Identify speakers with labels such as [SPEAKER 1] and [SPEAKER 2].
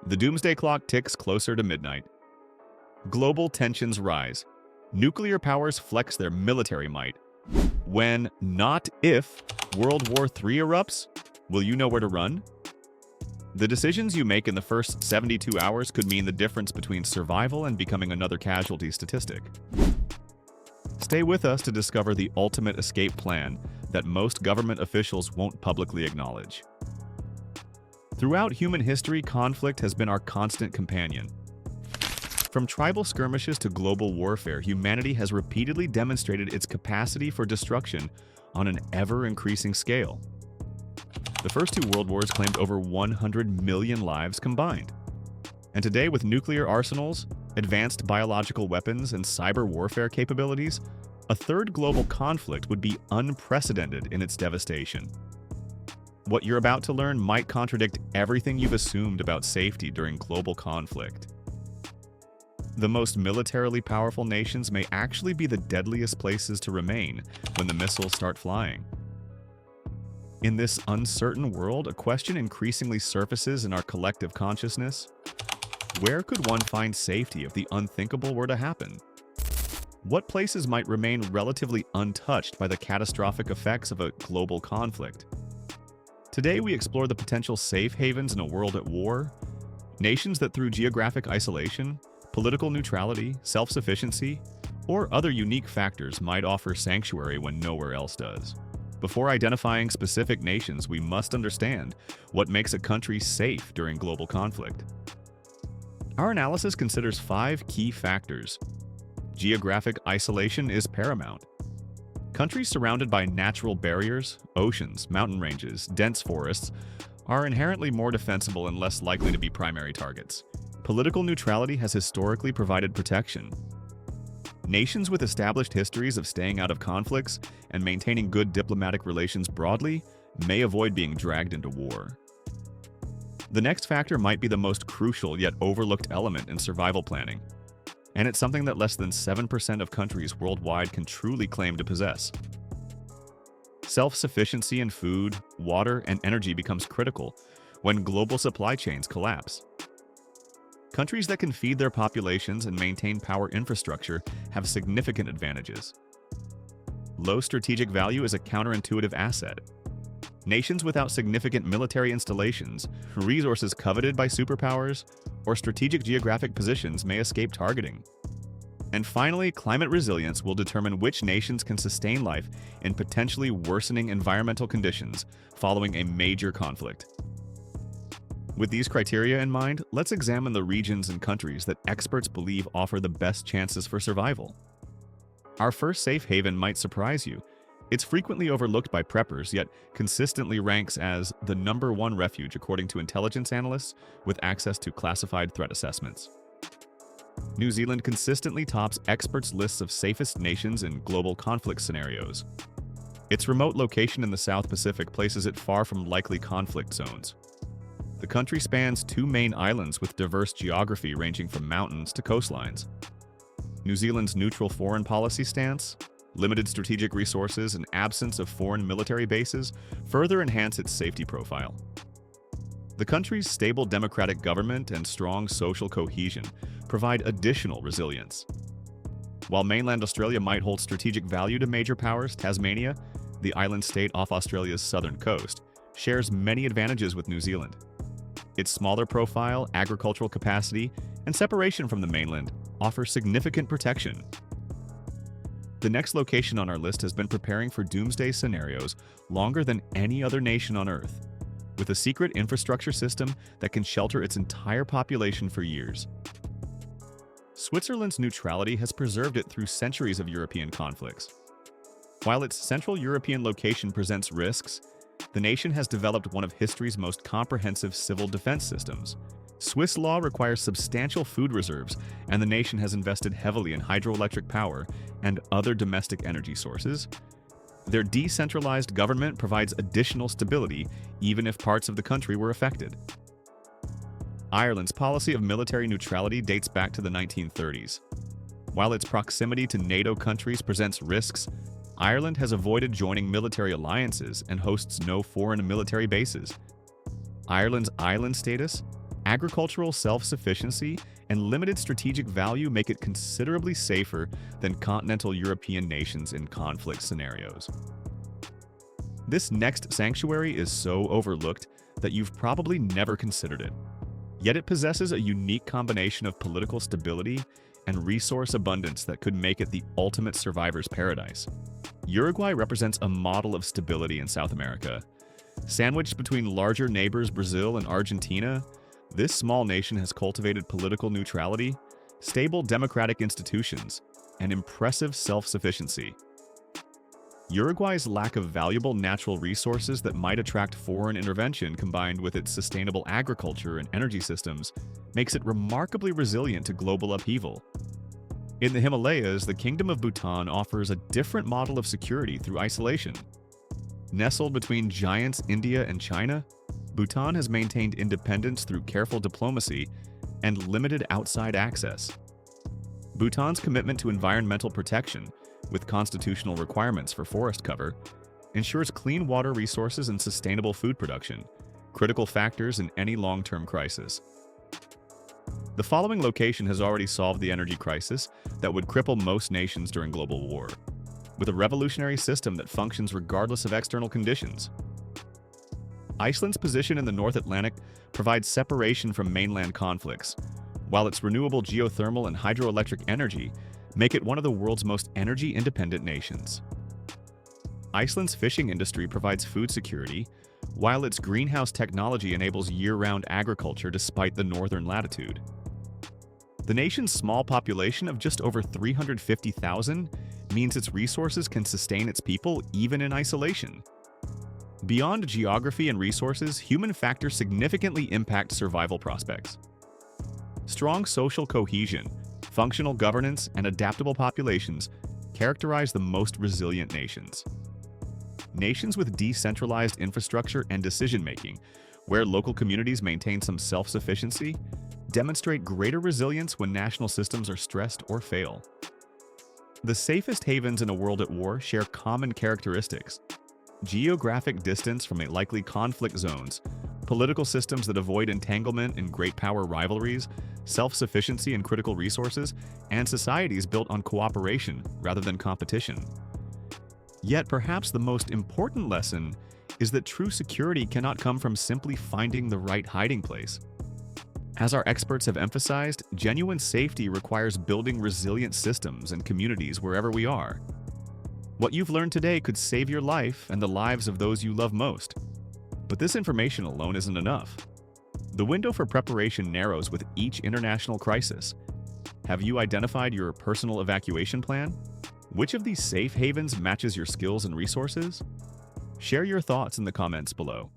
[SPEAKER 1] The doomsday clock ticks closer to midnight. Global tensions rise. Nuclear powers flex their military might. When, not if, World War III erupts, will you know where to run? The decisions you make in the first 72 hours could mean the difference between survival and becoming another casualty statistic. Stay with us to discover the ultimate escape plan that most government officials won't publicly acknowledge. Throughout human history, conflict has been our constant companion. From tribal skirmishes to global warfare, humanity has repeatedly demonstrated its capacity for destruction on an ever-increasing scale. The first two world wars claimed over 100 million lives combined. And today, with nuclear arsenals, advanced biological weapons, and cyber warfare capabilities, a third global conflict would be unprecedented in its devastation. What you're about to learn might contradict everything you've assumed about safety during global conflict. The most militarily powerful nations may actually be the deadliest places to remain when the missiles start flying. In this uncertain world, a question increasingly surfaces in our collective consciousness. Where could one find safety if the unthinkable were to happen? What places might remain relatively untouched by the catastrophic effects of a global conflict? Today, we explore the potential safe havens in a world at war, nations that through geographic isolation, political neutrality, self-sufficiency, or other unique factors might offer sanctuary when nowhere else does. Before identifying specific nations, we must understand what makes a country safe during global conflict. Our analysis considers 5 key factors. Geographic isolation is paramount. Countries surrounded by natural barriers, oceans, mountain ranges, dense forests, are inherently more defensible and less likely to be primary targets. Political neutrality has historically provided protection. Nations with established histories of staying out of conflicts and maintaining good diplomatic relations broadly may avoid being dragged into war. The next factor might be the most crucial yet overlooked element in survival planning, and it's something that less than 7% of countries worldwide can truly claim to possess. Self-sufficiency in food, water, and energy becomes critical when global supply chains collapse. Countries that can feed their populations and maintain power infrastructure have significant advantages. Low strategic value is a counterintuitive asset. Nations without significant military installations, resources coveted by superpowers, or strategic geographic positions may escape targeting. And finally, climate resilience will determine which nations can sustain life in potentially worsening environmental conditions following a major conflict. With these criteria in mind, let's examine the regions and countries that experts believe offer the best chances for survival. Our first safe haven might surprise you. It's frequently overlooked by preppers, yet consistently ranks as the #1 refuge according to intelligence analysts with access to classified threat assessments. New Zealand consistently tops experts' lists of safest nations in global conflict scenarios. Its remote location in the South Pacific places it far from likely conflict zones. The country spans 2 main islands with diverse geography ranging from mountains to coastlines. New Zealand's neutral foreign policy stance, limited strategic resources, and absence of foreign military bases further enhance its safety profile. The country's stable democratic government and strong social cohesion provide additional resilience. While mainland Australia might hold strategic value to major powers, Tasmania, the island state off Australia's southern coast, shares many advantages with New Zealand. Its smaller profile, agricultural capacity, and separation from the mainland offer significant protection. The next location on our list has been preparing for doomsday scenarios longer than any other nation on Earth, with a secret infrastructure system that can shelter its entire population for years. Switzerland's neutrality has preserved it through centuries of European conflicts. While its Central European location presents risks, the nation has developed one of history's most comprehensive civil defense systems. Swiss law requires substantial food reserves, and the nation has invested heavily in hydroelectric power and other domestic energy sources. Their decentralized government provides additional stability, even if parts of the country were affected. Ireland's policy of military neutrality dates back to the 1930s. While its proximity to NATO countries presents risks, Ireland has avoided joining military alliances and hosts no foreign military bases. Ireland's island status agricultural self-sufficiency and limited strategic value make it considerably safer than continental European nations in conflict scenarios. This next sanctuary is so overlooked that you've probably never considered it. Yet it possesses a unique combination of political stability and resource abundance that could make it the ultimate survivor's paradise. Uruguay represents a model of stability in South America. Sandwiched between larger neighbors Brazil and Argentina, this small nation has cultivated political neutrality, stable democratic institutions, and impressive self-sufficiency. Uruguay's lack of valuable natural resources that might attract foreign intervention combined with its sustainable agriculture and energy systems makes it remarkably resilient to global upheaval. In the Himalayas, the Kingdom of Bhutan offers a different model of security through isolation. Nestled between giants India and China, Bhutan has maintained independence through careful diplomacy and limited outside access. Bhutan's commitment to environmental protection, with constitutional requirements for forest cover, ensures clean water resources and sustainable food production, critical factors in any long-term crisis. The following location has already solved the energy crisis that would cripple most nations during global war, with a revolutionary system that functions regardless of external conditions. Iceland's position in the North Atlantic provides separation from mainland conflicts, while its renewable geothermal and hydroelectric energy make it one of the world's most energy-independent nations. Iceland's fishing industry provides food security, while its greenhouse technology enables year-round agriculture despite the northern latitude. The nation's small population of just over 350,000 means its resources can sustain its people even in isolation. Beyond geography and resources, human factors significantly impact survival prospects. Strong social cohesion, functional governance, and adaptable populations characterize the most resilient nations. Nations with decentralized infrastructure and decision-making, where local communities maintain some self-sufficiency, demonstrate greater resilience when national systems are stressed or fail. The safest havens in a world at war share common characteristics: geographic distance from likely conflict zones, political systems that avoid entanglement in great power rivalries, self-sufficiency in critical resources, and societies built on cooperation rather than competition. Yet perhaps the most important lesson is that true security cannot come from simply finding the right hiding place. As our experts have emphasized, genuine safety requires building resilient systems and communities wherever we are. What you've learned today could save your life and the lives of those you love most. But this information alone isn't enough. The window for preparation narrows with each international crisis. Have you identified your personal evacuation plan? Which of these safe havens matches your skills and resources? Share your thoughts in the comments below.